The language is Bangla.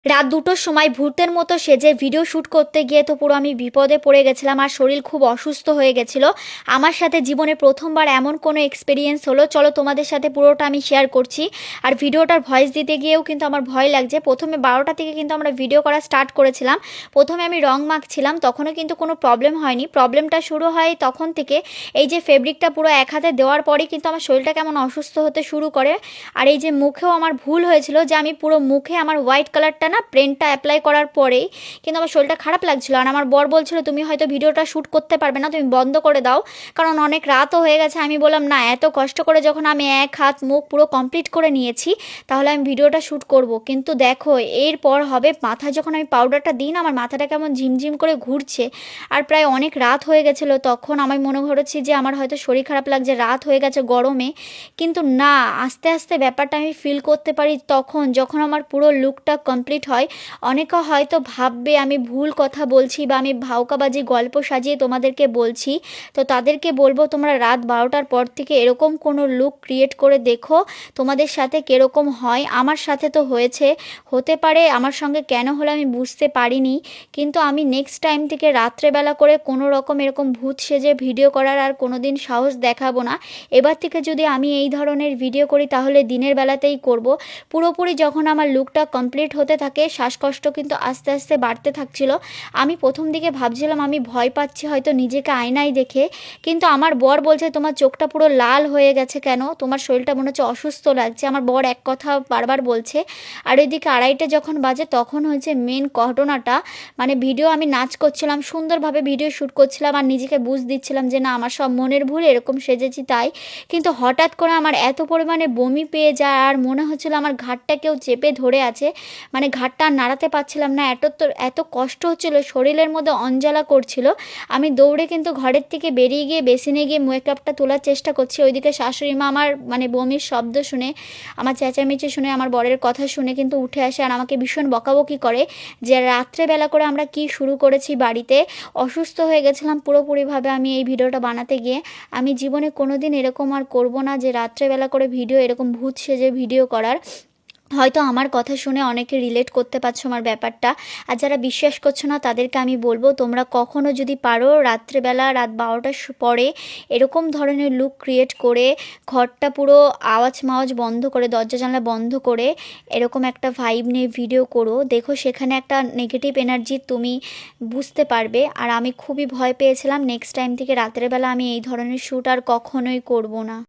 রাত ২টোর সময় ভূতের মতো সেজে ভিডিও শ্যুট করতে গিয়ে তো পুরো আমি বিপদে পড়ে গেছিলাম আর শরীর খুব অসুস্থ হয়ে গেছিল। আমার সাথে জীবনে ১ম বার এমন কোনো এক্সপেরিয়েন্স হলো। চলো তোমাদের সাথে পুরোটা আমি শেয়ার করছি। আর ভিডিওটার ভয়েস দিতে গিয়েও কিন্তু আমার ভয় লাগছে। ১ম এ ১২টা থেকে কিন্তু আমরা ভিডিও করা স্টার্ট করেছিলাম। ১ম এ আমি রং মাখছিলাম, তখনও কিন্তু কোনো প্রবলেম হয়নি। প্রবলেমটা শুরু হয় তখন থেকে, এই যে ফেব্রিকটা পুরো এক হাতে দেওয়ার পরেই কিন্তু আমার শরীরটা কেমন অসুস্থ হতে শুরু করে। আর এই যে মুখেও আমার ভুল হয়েছিল যে আমি পুরো মুখে আমার হোয়াইট কালারটা না পেন্টটা অ্যাপ্লাই করার পরেই কিন্তু আমার শরীরটা খারাপ লাগছিল। আর আমার বর বলছিল, তুমি হয়তো ভিডিওটা শ্যুট করতে পারবে না, তুমি বন্ধ করে দাও, কারণ অনেক রাতও হয়ে গেছে। আমি বললাম, না, এত কষ্ট করে যখন আমি এক হাত মুখ পুরো কমপ্লিট করে নিয়েছি, তাহলে আমি ভিডিওটা শ্যুট করব। কিন্তু দেখো, এরপর হবে মাথায় যখন আমি পাউডারটা দিই না, আমার মাথাটা কেমন ঝিমঝিম করে ঘুরছে। আর প্রায় অনেক রাত হয়ে গেছিলো তখন। আমার মনে হচ্ছে যে আমার হয়তো শরীর খারাপ লাগছে, রাত হয়ে গেছে গরমে। কিন্তু না, আস্তে আস্তে ব্যাপারটা আমি ফিল করতে পারি তখন, যখন আমার পুরো লুকটা কমপ্লিট হয়। অনেকে হয়তো ভাববে আমি ভুল কথা বলছি বা আমি ভাউকাবাজি গল্প সাজিয়ে তোমাদেরকে বলছি। তো তাদেরকে বলবো, তোমরা রাত ১২টার পর থেকে এরকম কোনো লুক ক্রিয়েট করে দেখো তোমাদের সাথে কীরকম হয়। আমার সাথে তো হয়েছে, হতে পারে আমার সঙ্গে কেন হলো আমি বুঝতে পারিনি। কিন্তু আমি নেক্সট টাইম থেকে রাত্রেবেলা করে কোনো রকম এরকম ভূত সেজে ভিডিও করার আর কোনো দিন সাহস দেখাবো না। এবার থেকে যদি আমি এই ধরনের ভিডিও করি তাহলে দিনের বেলাতেই করব। পুরোপুরি যখন আমার লুকটা কমপ্লিট হতে থাকে, শ্বাসকষ্ট কিন্তু আস্তে আস্তে বাড়তে থাকছিল। আমি প্রথম দিকে ভাবছিলাম আমি ভয় পাচ্ছি হয়তো নিজেকে আয়নায় দেখে। কিন্তু আমার বর বলছে, তোমার চোখটা পুরো লাল হয়ে গেছে কেন, তোমার শরীরটা মনে হচ্ছে অসুস্থ লাগছে। আমার বর এক কথা বারবার বলছে। আর ওইদিকে ২:৩০ যখন বাজে তখন হয়েছে মেন ঘটনাটা। মানে ভিডিও আমি নাচ করছিলাম, সুন্দরভাবে ভিডিও শ্যুট করছিলাম আর নিজেকে বুঝ দিচ্ছিলাম যে না, আমার সব মনের ভুল, এরকম সেজেছি তাই। কিন্তু হঠাৎ করে আমার এত পরিমাণে বমি পেয়ে যায় আর মনে হচ্ছিল আমার ঘাড়টা কেউ চেপে ধরে আছে। মানে ঘাড়টা আর নাড়াতে পারছিলাম না, এত কষ্ট হচ্ছিল, শরীরের মধ্যে অঞ্জ্বালা করছিল। আমি দৌড়ে কিন্তু ঘরের থেকে বেরিয়ে গিয়ে বেসিনে গিয়ে মেকআপটা তোলার চেষ্টা করছি। ওইদিকে শাশুড়ি মা আমার মানে বমির শব্দ শুনে, আমার চেঁচামেচি শুনে, আমার বরের কথা শুনে কিন্তু উঠে আসে আর আমাকে ভীষণ বকাবকি করে যে রাত্রেবেলা করে আমরা কি শুরু করেছি বাড়িতে। অসুস্থ হয়ে গেছিলাম পুরোপুরিভাবে আমি এই ভিডিওটা বানাতে গিয়ে। আমি জীবনে কোনো দিন এরকম আর করব না যে রাত্রেবেলা করে ভিডিও এরকম ভূত সেজে ভিডিও করার। হয়তো আমার কথা শুনে অনেকে রিলেট করতে পারছো আমার ব্যাপারটা। আর যারা বিশ্বাস করছো না তাদেরকে আমি বলবো, তোমরা কখনো যদি পারো রাত্রেবেলা রাত ১২টার পরে এরকম ধরনের লুক ক্রিয়েট করে ঘরটা পুরো আওয়াজ মাওয়াজ বন্ধ করে, দরজা জানলা বন্ধ করে এরকম একটা ভাইব নিয়ে ভিডিও করো। দেখো, সেখানে একটা নেগেটিভ এনার্জি তুমি বুঝতে পারবে। আর আমি খুবই ভয় পেয়েছিলাম। নেক্সট টাইম থেকে রাতের বেলা আমি এই ধরনের শ্যুট আর কখনোই করব না।